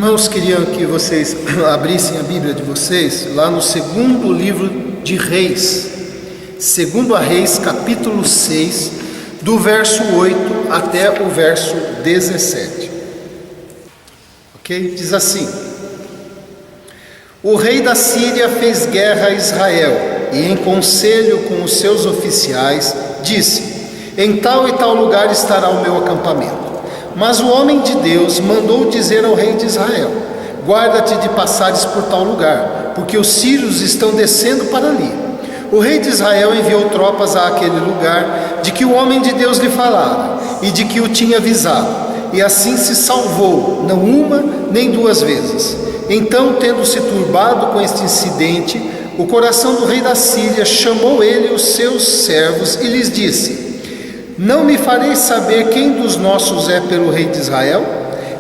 Irmãos, queria que vocês abrissem a Bíblia de vocês lá no segundo livro de Reis, segundo a Reis, capítulo 6, do verso 8 até o verso 17. Ok? Diz assim: O rei da Síria fez guerra a Israel e, em conselho com os seus oficiais, disse: Em tal e tal lugar estará o meu acampamento. Mas o homem de Deus mandou dizer ao rei de Israel: Guarda-te de passares por tal lugar, porque os sírios estão descendo para ali. O rei de Israel enviou tropas àquele lugar de que o homem de Deus lhe falara e de que o tinha avisado, e assim se salvou, não uma nem duas vezes. Então, tendo-se turbado com este incidente, o coração do rei da Síria chamou ele os seus servos e lhes disse: Não me fareis saber quem dos nossos é pelo rei de Israel?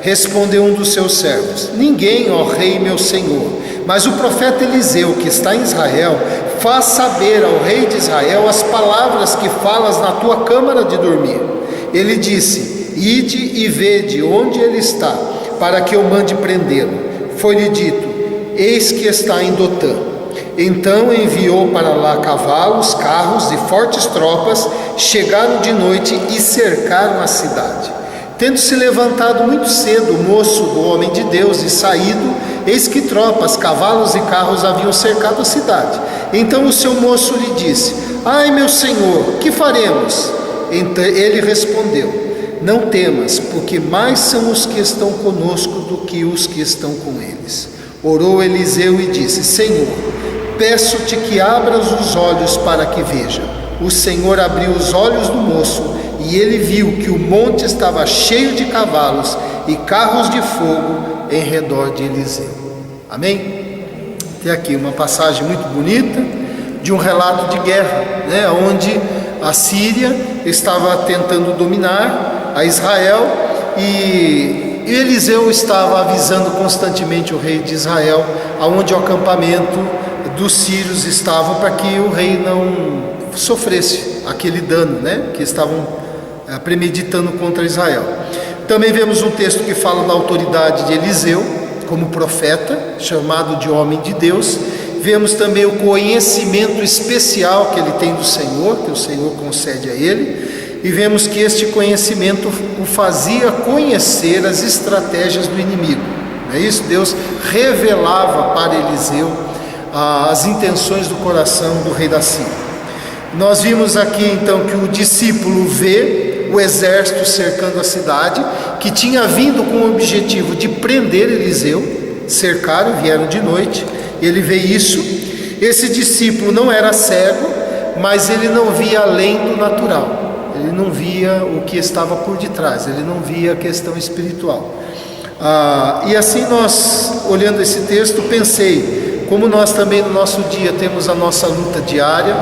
Respondeu um dos seus servos: Ninguém, ó rei meu senhor, mas o profeta Eliseu, que está em Israel, faz saber ao rei de Israel as palavras que falas na tua câmara de dormir. Ele disse: Ide e vede onde ele está, para que eu mande prendê-lo. Foi-lhe dito: Eis que está em Dotã. Então enviou para lá cavalos, carros e fortes tropas. Chegaram de noite e cercaram a cidade. Tendo-se levantado muito cedo o moço do homem de Deus e saído, eis que tropas, cavalos e carros haviam cercado a cidade. Então o seu moço lhe disse: Ai, meu senhor, que faremos? Então ele respondeu: Não temas, porque mais são os que estão conosco do que os que estão com eles. Orou Eliseu e disse: Senhor, peço-te que abras os olhos para que veja. O Senhor abriu os olhos do moço, e ele viu que o monte estava cheio de cavalos e carros de fogo em redor de Eliseu. Amém? Tem aqui uma passagem muito bonita de um relato de guerra, onde a Síria estava tentando dominar a Israel e Eliseu estava avisando constantemente o rei de Israel aonde o acampamento dos sírios estavam, para que o rei não sofresse aquele dano, que estavam premeditando contra Israel. Também vemos um texto que fala da autoridade de Eliseu como profeta, chamado de homem de Deus. Vemos também o conhecimento especial que ele tem do Senhor, que o Senhor concede a ele, e vemos que este conhecimento o fazia conhecer as estratégias do inimigo. Não é isso? Deus revelava para Eliseu as intenções do coração do rei da Síria. Nós vimos aqui então que o discípulo vê o exército cercando a cidade, que tinha vindo com o objetivo de prender Eliseu. Cercaram, vieram de noite, ele vê isso. Esse discípulo não era cego, mas ele não via além do natural, ele não via o que estava por detrás, ele não via a questão espiritual. E assim nós, olhando esse texto, pensei, como nós também no nosso dia temos a nossa luta diária,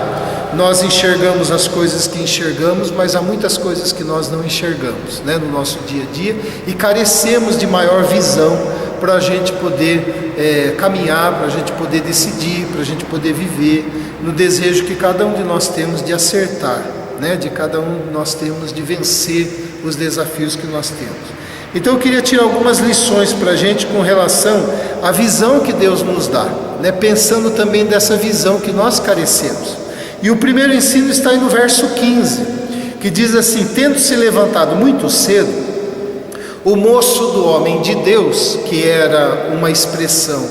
nós enxergamos as coisas que enxergamos, mas há muitas coisas que nós não enxergamos, no nosso dia a dia, e carecemos de maior visão para a gente poder caminhar, para a gente poder decidir, para a gente poder viver no desejo que cada um de nós temos de acertar, de cada um de nós temos de vencer os desafios que nós temos. Então eu queria tirar algumas lições para a gente com relação à visão que Deus nos dá, pensando também dessa visão que nós carecemos. E o primeiro ensino está aí no verso 15, que diz assim: Tendo se levantado muito cedo, o moço do homem de Deus, que era uma expressão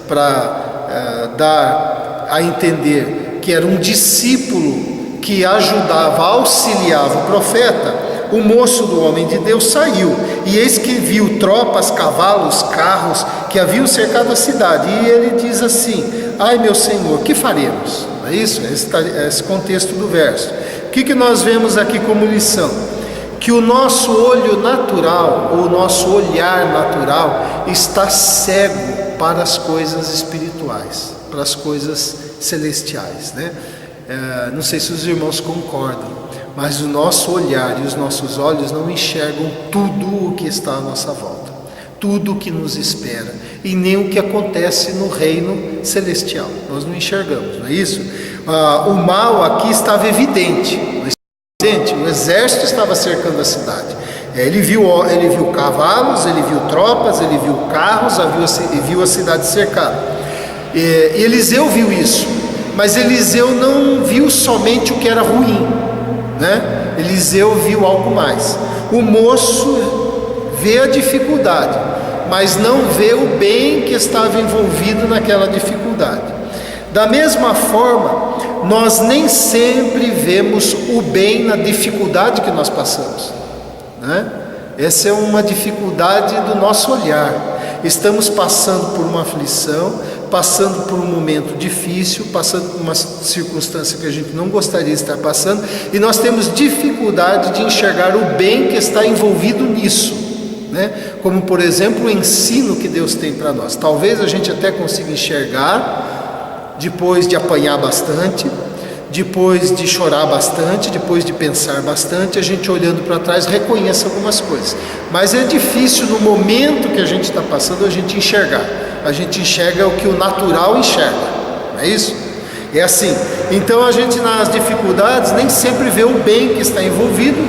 para dar a entender que era um discípulo que ajudava, auxiliava o profeta, o moço do homem de Deus saiu, e eis que viu tropas, cavalos, carros que haviam cercado a cidade, e ele diz assim: Ai, meu senhor, que faremos? Não é isso? Esse contexto do verso. O que nós vemos aqui como lição? Que o nosso olho natural, ou o nosso olhar natural, está cego para as coisas espirituais, para as coisas celestiais, não sei se os irmãos concordam, mas o nosso olhar e os nossos olhos não enxergam tudo o que está à nossa volta, tudo o que nos espera, e nem o que acontece no reino celestial. Nós não enxergamos, não é isso? O mal aqui estava evidente, o exército estava cercando a cidade, Ele viu cavalos, ele viu tropas, ele viu carros, viu a cidade cercada. E Eliseu viu isso, mas Eliseu não viu somente o que era ruim, né? Eliseu viu algo mais. O moço vê a dificuldade, mas não vê o bem que estava envolvido naquela dificuldade. Da mesma forma, nós nem sempre vemos o bem na dificuldade que nós passamos, né? Essa é uma dificuldade do nosso olhar. Estamos passando por uma aflição, passando por um momento difícil, passando por uma circunstância que a gente não gostaria de estar passando, e nós temos dificuldade de enxergar o bem que está envolvido nisso, né? Como, por exemplo, o ensino que Deus tem para nós. Talvez a gente até consiga enxergar depois de apanhar bastante, depois de chorar bastante, depois de pensar bastante, a gente olhando para trás reconhece algumas coisas, mas é difícil no momento que a gente está passando a gente enxergar. A gente enxerga o que o natural enxerga, não é isso? É assim. Então a gente nas dificuldades nem sempre vê o bem que está envolvido,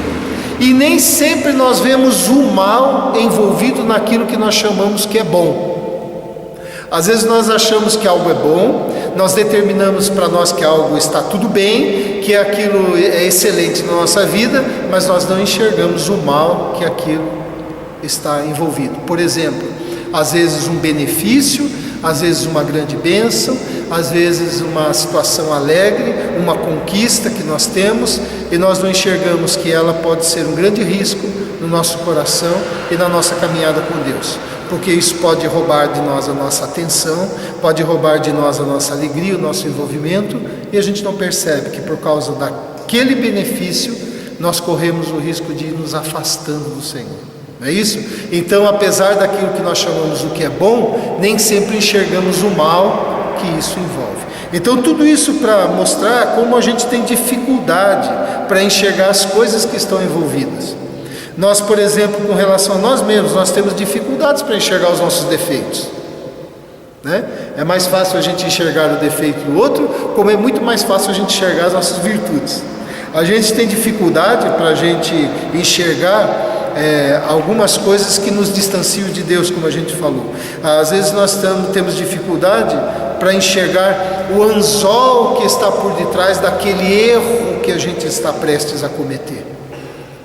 e nem sempre nós vemos o mal envolvido naquilo que nós chamamos que é bom. Às vezes nós achamos que algo é bom, nós determinamos para nós que algo está tudo bem, que aquilo é excelente na nossa vida, mas nós não enxergamos o mal que aquilo está envolvido. Por exemplo, às vezes um benefício, às vezes uma grande bênção, às vezes uma situação alegre, uma conquista que nós temos, e nós não enxergamos que ela pode ser um grande risco no nosso coração e na nossa caminhada com Deus. Porque isso pode roubar de nós a nossa atenção, pode roubar de nós a nossa alegria, o nosso envolvimento, e a gente não percebe que por causa daquele benefício, nós corremos o risco de ir nos afastando do Senhor. Não é isso? Então, apesar daquilo que nós chamamos o que é bom, nem sempre enxergamos o mal que isso envolve. Então, tudo isso para mostrar como a gente tem dificuldade para enxergar as coisas que estão envolvidas. Nós, por exemplo, com relação a nós mesmos, nós temos dificuldades para enxergar os nossos defeitos, né? É mais fácil a gente enxergar o defeito do outro, como é muito mais fácil a gente enxergar as nossas virtudes. A gente tem dificuldade para a gente enxergar algumas coisas que nos distanciam de Deus, como a gente falou. Às vezes nós temos dificuldade para enxergar o anzol que está por detrás daquele erro que a gente está prestes a cometer.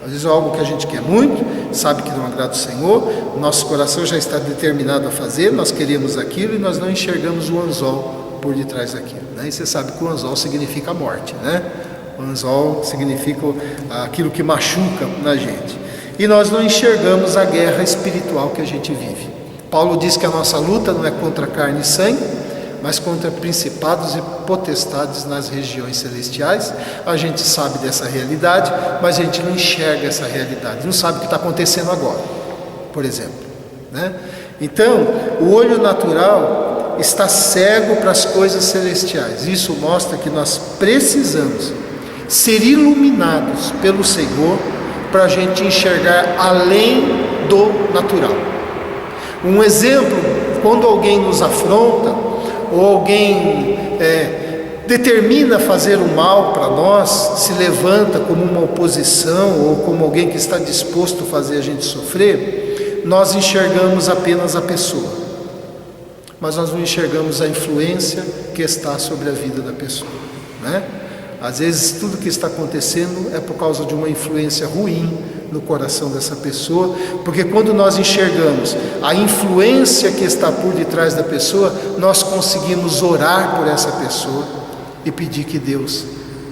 Às vezes é algo que a gente quer muito, sabe que não agrada o Senhor, o nosso coração já está determinado a fazer, nós queremos aquilo e nós não enxergamos o anzol por detrás daquilo, né? E você sabe que o anzol significa a morte, né? O anzol significa aquilo que machuca na gente. E nós não enxergamos a guerra espiritual que a gente vive. Paulo diz que a nossa luta não é contra carne e sangue, mas contra principados e potestades nas regiões celestiais. A gente sabe dessa realidade, mas a gente não enxerga essa realidade, não sabe o que está acontecendo agora, por exemplo, né? Então, o olho natural está cego para as coisas celestiais. Isso mostra que nós precisamos ser iluminados pelo Senhor para a gente enxergar além do natural. Um exemplo, quando alguém nos afronta, ou alguém determina fazer o mal para nós, se levanta como uma oposição, ou como alguém que está disposto a fazer a gente sofrer, nós enxergamos apenas a pessoa, mas nós não enxergamos a influência que está sobre a vida da pessoa, né? Às vezes tudo que está acontecendo é por causa de uma influência ruim no coração dessa pessoa, porque quando nós enxergamos a influência que está por detrás da pessoa, nós conseguimos orar por essa pessoa e pedir que Deus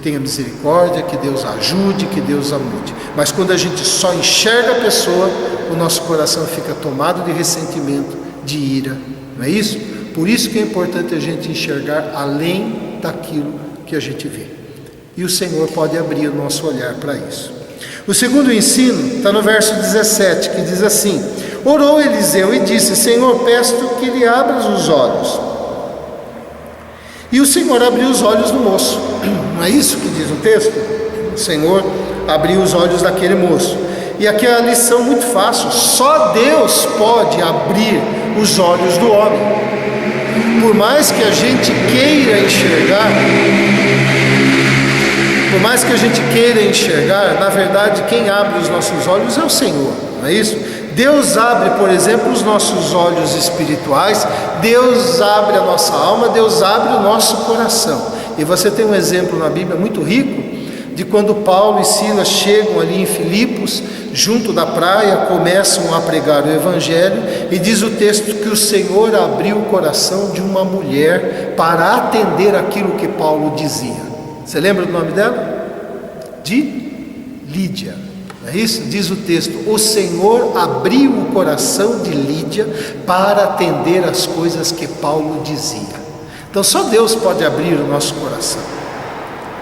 tenha misericórdia, que Deus a ajude, que Deus a mude. Mas quando a gente só enxerga a pessoa, o nosso coração fica tomado de ressentimento, de ira, não é isso? Por isso que é importante a gente enxergar além daquilo que a gente vê. E o Senhor pode abrir o nosso olhar para isso. O segundo ensino está no verso 17, que diz assim: orou Eliseu e disse: Senhor, peço que lhe abras os olhos. E o Senhor abriu os olhos do moço. Não é isso que diz o texto? O Senhor abriu os olhos daquele moço. E aqui é a lição muito fácil: só Deus pode abrir os olhos do homem. Por mais que a gente queira enxergar, Por mais que a gente queira enxergar, na verdade quem abre os nossos olhos é o Senhor, não é isso? Deus abre, por exemplo, os nossos olhos espirituais, Deus abre a nossa alma, Deus abre o nosso coração. E você tem um exemplo na Bíblia muito rico, de quando Paulo e Silas chegam ali em Filipos, junto da praia, começam a pregar o Evangelho, e diz o texto que o Senhor abriu o coração de uma mulher para atender aquilo que Paulo dizia. Você lembra do nome dela? De Lídia, não é isso? Diz o texto, o Senhor abriu o coração de Lídia para atender as coisas que Paulo dizia. Então só Deus pode abrir o nosso coração,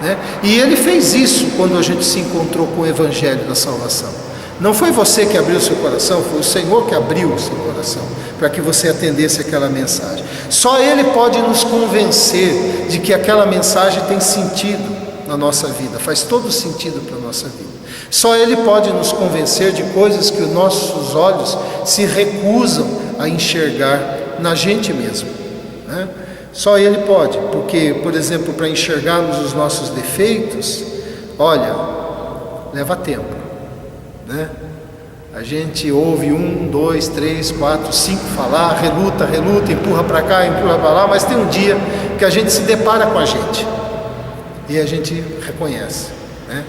né? E Ele fez isso quando a gente se encontrou com o Evangelho da salvação. Não foi você que abriu o seu coração, foi o Senhor que abriu o seu coração para que você atendesse aquela mensagem. Só Ele pode nos convencer de que aquela mensagem tem sentido na nossa vida, faz todo sentido para a nossa vida. Só Ele pode nos convencer de coisas que os nossos olhos se recusam a enxergar na gente mesmo, né? Só Ele pode, porque, por exemplo, para enxergarmos os nossos defeitos, olha, leva tempo, né? A gente ouve 1, 2, 3, 4, 5 falar, reluta, empurra para cá, empurra para lá, mas tem um dia que a gente se depara com a gente e a gente reconhece, né?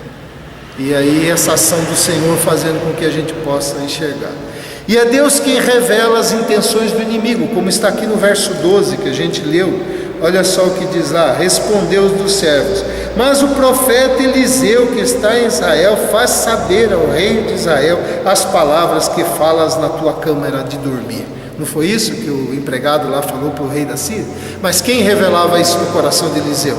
E aí essa ação do Senhor fazendo com que a gente possa enxergar. E é Deus quem revela as intenções do inimigo, como está aqui no verso 12 que a gente leu. Olha só o que diz lá: respondeu os dos servos, mas o profeta Eliseu que está em Israel faz saber ao rei de Israel as palavras que falas na tua câmara de dormir. Não foi isso que o empregado lá falou para o rei da Síria? Mas quem revelava isso no coração de Eliseu?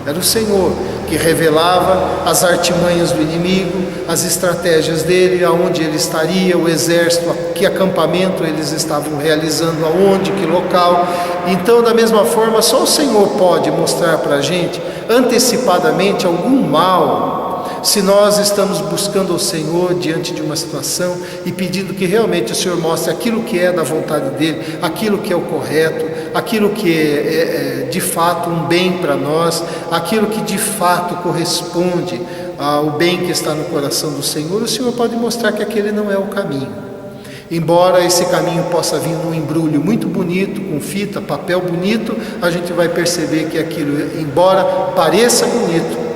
Era o Senhor, que revelava as artimanhas do inimigo, as estratégias dele, aonde ele estaria, o exército, que acampamento eles estavam realizando, aonde, que local. Então, da mesma forma, só o Senhor pode mostrar para a gente antecipadamente algum mal, se nós estamos buscando ao Senhor diante de uma situação e pedindo que realmente o Senhor mostre aquilo que é da vontade dele, aquilo que é o correto, aquilo que é de fato um bem para nós, aquilo que de fato corresponde ao bem que está no coração do Senhor. O Senhor pode mostrar que aquele não é o caminho, embora esse caminho possa vir num embrulho muito bonito, com fita, papel bonito, a gente vai perceber que aquilo, embora pareça bonito,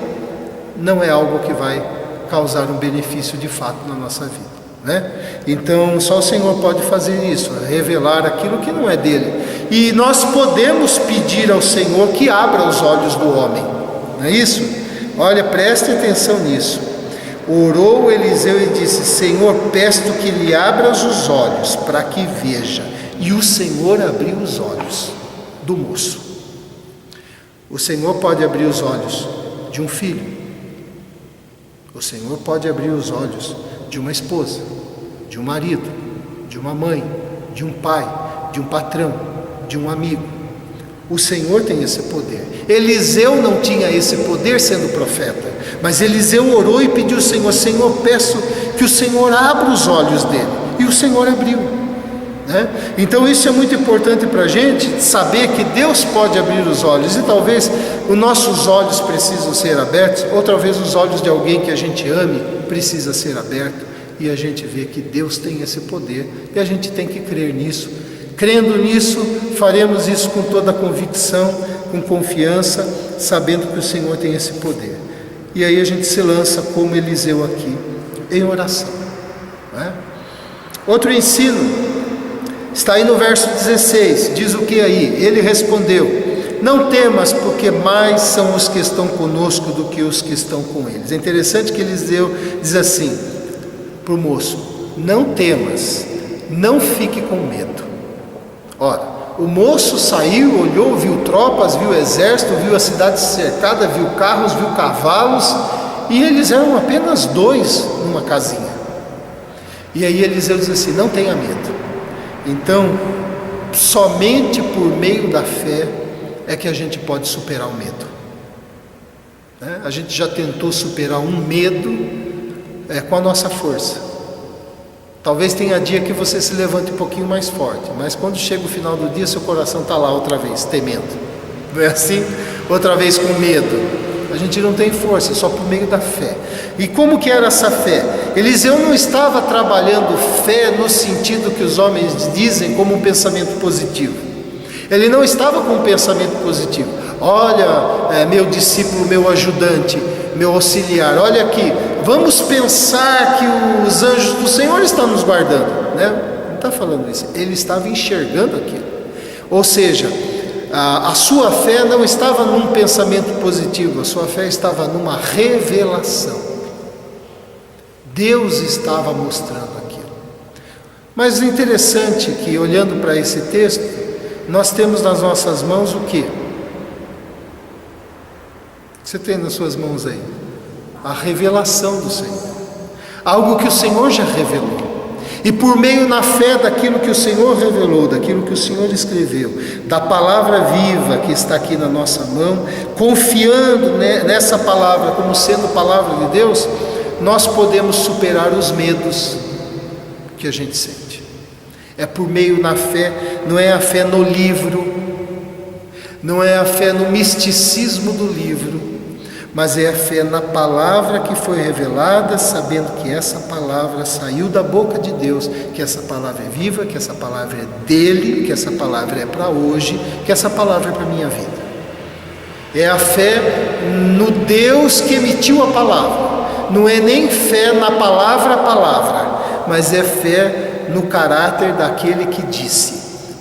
não é algo que vai causar um benefício de fato na nossa vida, né? Então só o Senhor pode fazer isso, revelar aquilo que não é dele. E nós podemos pedir ao Senhor que abra os olhos do homem, não é isso? Olha, preste atenção nisso. Orou Eliseu e disse: Senhor, peço que lhe abras os olhos para que veja. E o Senhor abriu os olhos do moço. O Senhor pode abrir os olhos de um filho, o Senhor pode abrir os olhos de uma esposa, de um marido, de uma mãe, de um pai, de um patrão, de um amigo. O Senhor tem esse poder. Eliseu não tinha esse poder sendo profeta, mas Eliseu orou e pediu ao Senhor: Senhor, peço que o Senhor abra os olhos dele. E o Senhor abriu, né? Então isso é muito importante para a gente saber que Deus pode abrir os olhos. E talvez os nossos olhos precisam ser abertos, ou talvez os olhos de alguém que a gente ame precisa ser aberto, e a gente vê que Deus tem esse poder, e a gente tem que crer nisso. Crendo nisso, faremos isso com toda a convicção, com confiança, sabendo que o Senhor tem esse poder. E aí a gente se lança como Eliseu aqui, em oração, né? Outro ensino está aí no verso 16, diz o que aí? Ele respondeu: não temas, porque mais são os que estão conosco do que os que estão com eles. É interessante que Eliseu diz assim para o moço: não temas, não fique com medo. Ora, o moço saiu, olhou, viu tropas, viu exército, viu a cidade cercada, viu carros, viu cavalos, e eles eram apenas 2 numa casinha. E aí Eliseu diz assim: não tenha medo. Então, somente por meio da fé é que a gente pode superar o medo, né? A gente já tentou superar um medo com a nossa força. Talvez tenha dia que você se levante um pouquinho mais forte, mas quando chega o final do dia, seu coração está lá outra vez, temendo. Não é assim? Outra vez com medo. a gente não tem força, só por meio da fé. E como que era essa fé? Eliseu não estava trabalhando fé no sentido que os homens dizem como um pensamento positivo. Ele não estava com um pensamento positivo. Olha, meu discípulo, meu ajudante, meu auxiliar, olha aqui, vamos pensar que os anjos do Senhor estão nos guardando, né? Não está falando isso, ele estava enxergando aquilo. Ou seja, a sua fé não estava num pensamento positivo, a sua fé estava numa revelação. Deus estava mostrando aquilo. Mas é interessante que, olhando para esse texto, nós temos nas nossas mãos o quê? Você tem nas suas mãos aí? A revelação do Senhor. Algo que o Senhor já revelou. E por meio na fé daquilo que o Senhor revelou, daquilo que o Senhor escreveu, da palavra viva que está aqui na nossa mão, confiando nessa palavra como sendo palavra de Deus, nós podemos superar os medos que a gente sente. É por meio na fé, não é a fé no livro, não é a fé no misticismo do livro, mas é a fé na palavra que foi revelada, sabendo que essa palavra saiu da boca de Deus, que essa palavra é viva, que essa palavra é dele, que essa palavra é para hoje, que essa palavra é para a minha vida. É a fé no Deus que emitiu a palavra. Não é nem fé na palavra, mas é fé no caráter daquele que disse,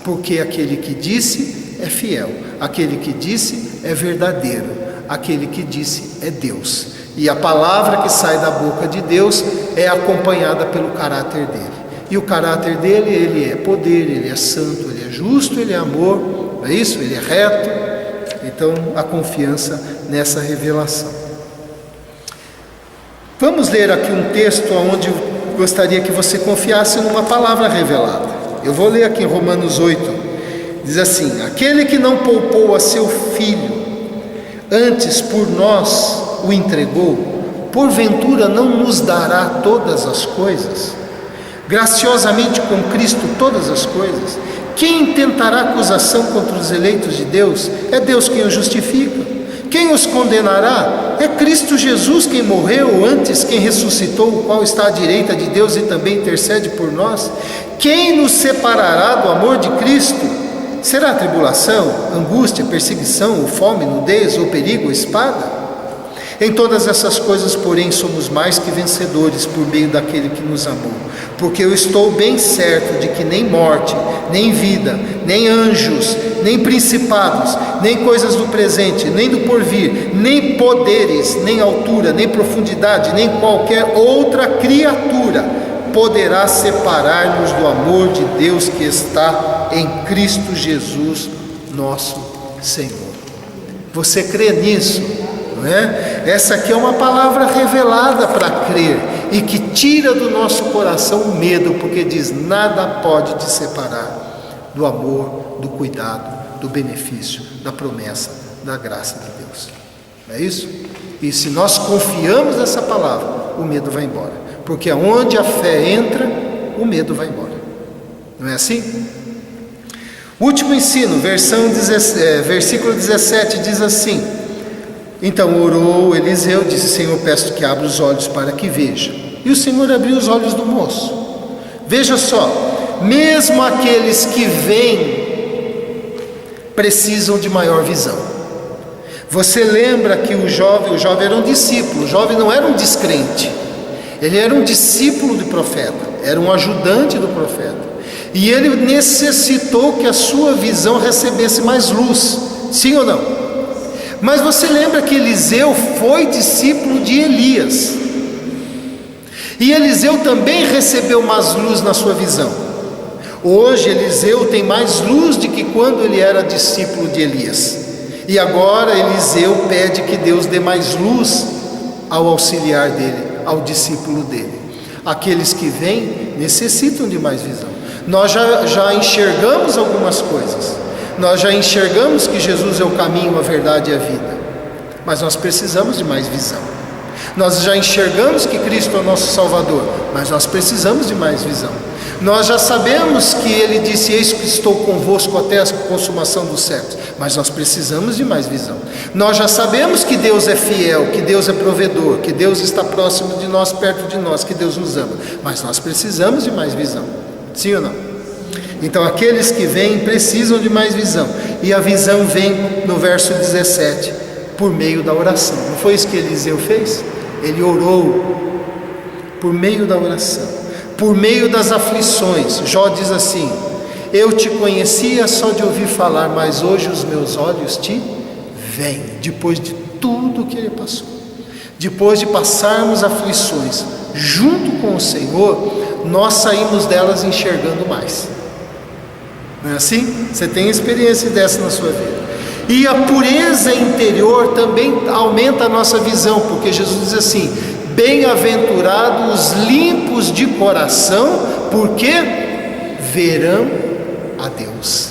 porque aquele que disse é fiel, aquele que disse é verdadeiro, aquele que disse é Deus. E a palavra que sai da boca de Deus é acompanhada pelo caráter dele. E o caráter dele, ele é poder, ele é santo, ele é justo, ele é amor, não é isso? Ele é reto. Então, a confiança nessa revelação. Vamos ler aqui um texto onde eu gostaria que você confiasse numa palavra revelada. Eu vou ler aqui em Romanos 8. Diz assim: aquele que não poupou a seu filho, antes por nós o entregou, porventura não nos dará todas as coisas? Graciosamente com Cristo todas as coisas. Quem tentará acusação contra os eleitos de Deus? É Deus quem os justifica. Quem os condenará? É Cristo Jesus quem morreu, antes quem ressuscitou, o qual está à direita de Deus e também intercede por nós. Quem nos separará do amor de Cristo? Será tribulação, angústia, perseguição, ou fome, nudez, ou perigo, ou espada? Em todas essas coisas, porém, somos mais que vencedores por meio daquele que nos amou. Porque eu estou bem certo de que nem morte, nem vida, nem anjos, nem principados, nem coisas do presente, nem do porvir, nem poderes, nem altura, nem profundidade, nem qualquer outra criatura poderá separar-nos do amor de Deus que está em Cristo Jesus, nosso Senhor. Você crê nisso? Não é? Essa aqui é uma palavra revelada para crer e que tira do nosso coração o medo, porque diz: nada pode te separar do amor, do cuidado, do benefício, da promessa, da graça de Deus. Não é isso? E se nós confiamos nessa palavra, o medo vai embora. Porque aonde a fé entra, o medo vai embora. Não é assim? Último ensino, versículo 17 diz assim: então orou Eliseu, disse: Senhor, peço que abra os olhos para que veja. E o Senhor abriu os olhos do moço. Veja só, mesmo aqueles que veem precisam de maior visão. Você lembra que o jovem era um discípulo, o jovem não era um descrente. Ele era um discípulo do profeta, era um ajudante do profeta. E ele necessitou que a sua visão recebesse mais luz, sim ou não? Mas você lembra que Eliseu foi discípulo de Elias. E Eliseu também recebeu mais luz na sua visão. Hoje Eliseu tem mais luz do que quando ele era discípulo de Elias. E agora Eliseu pede que Deus dê mais luz ao auxiliar dele, ao discípulo dele. Aqueles que vêm necessitam de mais visão. Nós já enxergamos algumas coisas. Nós já enxergamos que Jesus é o caminho, a verdade e a vida. Mas nós precisamos de mais visão. Nós já enxergamos que Cristo é o nosso Salvador, mas nós precisamos de mais visão. Nós já sabemos que Ele disse: eis que estou convosco até a consumação dos séculos. Mas nós precisamos de mais visão. Nós já sabemos que Deus é fiel, que Deus é provedor, que Deus está próximo de nós, perto de nós, que Deus nos ama. Mas nós precisamos de mais visão. Sim ou não? Então aqueles que vêm precisam de mais visão. E a visão vem no verso 17, por meio da oração. Não foi isso que Eliseu fez? Ele orou por meio da oração, por meio das aflições. Jó diz assim: eu te conhecia só de ouvir falar, mas hoje os meus olhos te veem. Depois de tudo que ele passou, depois de passarmos aflições junto com o Senhor, nós saímos delas enxergando mais. Não é assim? Você tem experiência dessa na sua vida. E a pureza interior também aumenta a nossa visão, porque Jesus diz assim: bem-aventurados os limpos de coração, porque verão a Deus.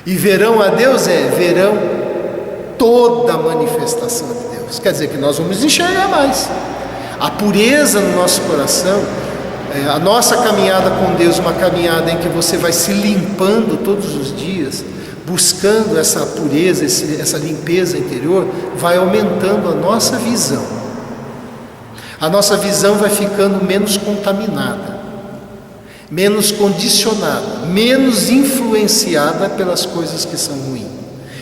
E verão a Deus verão toda a manifestação de Deus. Quer dizer que nós vamos enxergar mais. A pureza no nosso coração, a nossa caminhada com Deus, uma caminhada em que você vai se limpando todos os dias, buscando essa pureza, essa limpeza interior, vai aumentando a nossa visão. A nossa visão vai ficando menos contaminada, menos condicionada, menos influenciada pelas coisas que são ruins.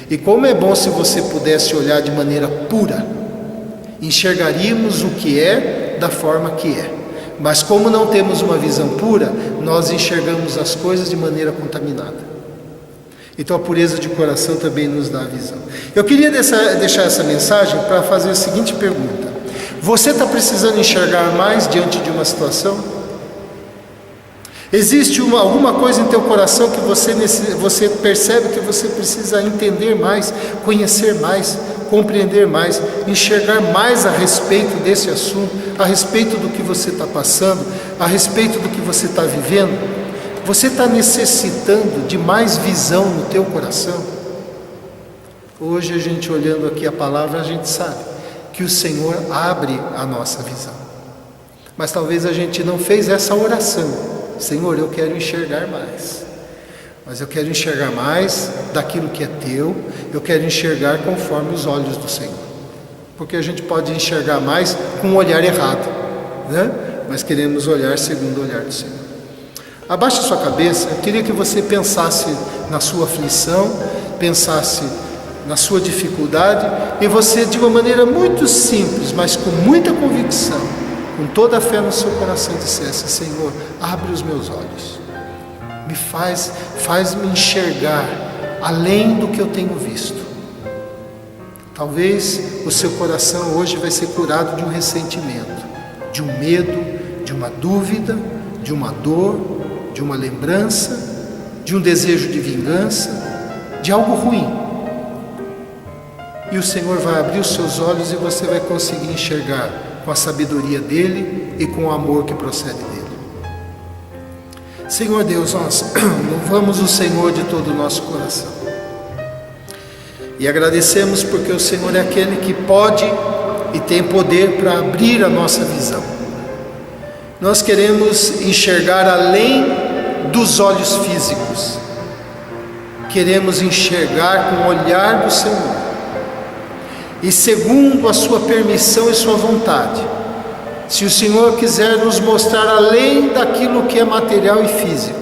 E como é bom se você pudesse olhar de maneira pura, enxergaríamos o que é da forma que é. Mas como não temos uma visão pura, nós enxergamos as coisas de maneira contaminada. Então a pureza de coração também nos dá a visão. Eu queria deixar essa mensagem para fazer a seguinte pergunta: você está precisando enxergar mais diante de uma situação? Existe alguma coisa em teu coração que você percebe que você precisa entender mais, conhecer mais, compreender mais, enxergar mais a respeito desse assunto, a respeito do que você está passando, a respeito do que você está vivendo? Você está necessitando de mais visão no teu coração? Hoje a gente olhando aqui a palavra, a gente sabe que o Senhor abre a nossa visão. Mas talvez a gente não fez essa oração: Senhor, eu quero enxergar mais. Mas eu quero enxergar mais daquilo que é teu, eu quero enxergar conforme os olhos do Senhor. Porque a gente pode enxergar mais com um olhar errado, né? Mas queremos olhar segundo o olhar do Senhor. Abaixe a sua cabeça. Eu queria que você pensasse na sua aflição, pensasse na sua dificuldade, e você, de uma maneira muito simples, mas com muita convicção, com toda a fé no seu coração, dissesse: Senhor, abre os meus olhos, me faz-me enxergar além do que eu tenho visto. Talvez o seu coração hoje vai ser curado de um ressentimento, de um medo, de uma dúvida, de uma dor, de uma lembrança, de um desejo de vingança, de algo ruim. E o Senhor vai abrir os seus olhos e você vai conseguir enxergar com a sabedoria dEle e com o amor que procede dEle. Senhor Deus, nós louvamos o Senhor de todo o nosso coração e agradecemos porque o Senhor é aquele que pode e tem poder para abrir a nossa visão. Nós queremos enxergar além dos olhos físicos, queremos enxergar com o olhar do Senhor, e segundo a sua permissão e sua vontade. Se o Senhor quiser nos mostrar além daquilo que é material e físico,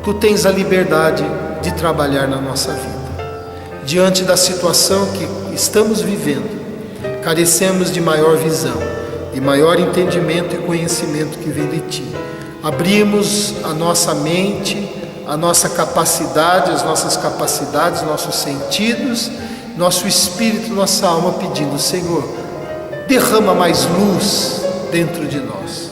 Tu tens a liberdade de trabalhar na nossa vida. Diante da situação que estamos vivendo, carecemos de maior visão, de maior entendimento e conhecimento que vem de Ti. Abrimos a nossa mente, a nossa capacidade, as nossas capacidades, nossos sentidos, nosso espírito, nossa alma, pedindo: Senhor, derrama mais luz dentro de nós,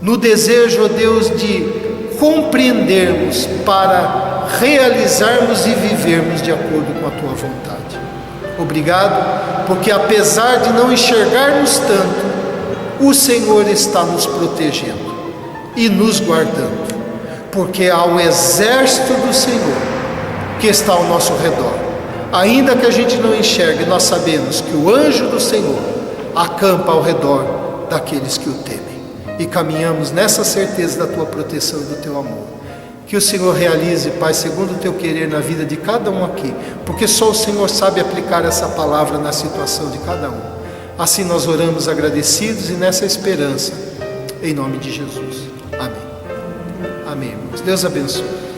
no desejo, ó Deus, de compreendermos para realizarmos e vivermos de acordo com a Tua vontade. Obrigado, porque apesar de não enxergarmos tanto, o Senhor está nos protegendo e nos guardando, porque há o exército do Senhor que está ao nosso redor. Ainda que a gente não enxergue, nós sabemos que o anjo do Senhor acampa ao redor daqueles que o temem. e caminhamos nessa certeza da tua proteção e do teu amor. Que o Senhor realize, Pai, segundo o teu querer na vida de cada um aqui, porque só o Senhor sabe aplicar essa palavra na situação de cada um. Assim nós oramos agradecidos e nessa esperança, em nome de Jesus. Amém. Amém, irmãos. Deus abençoe.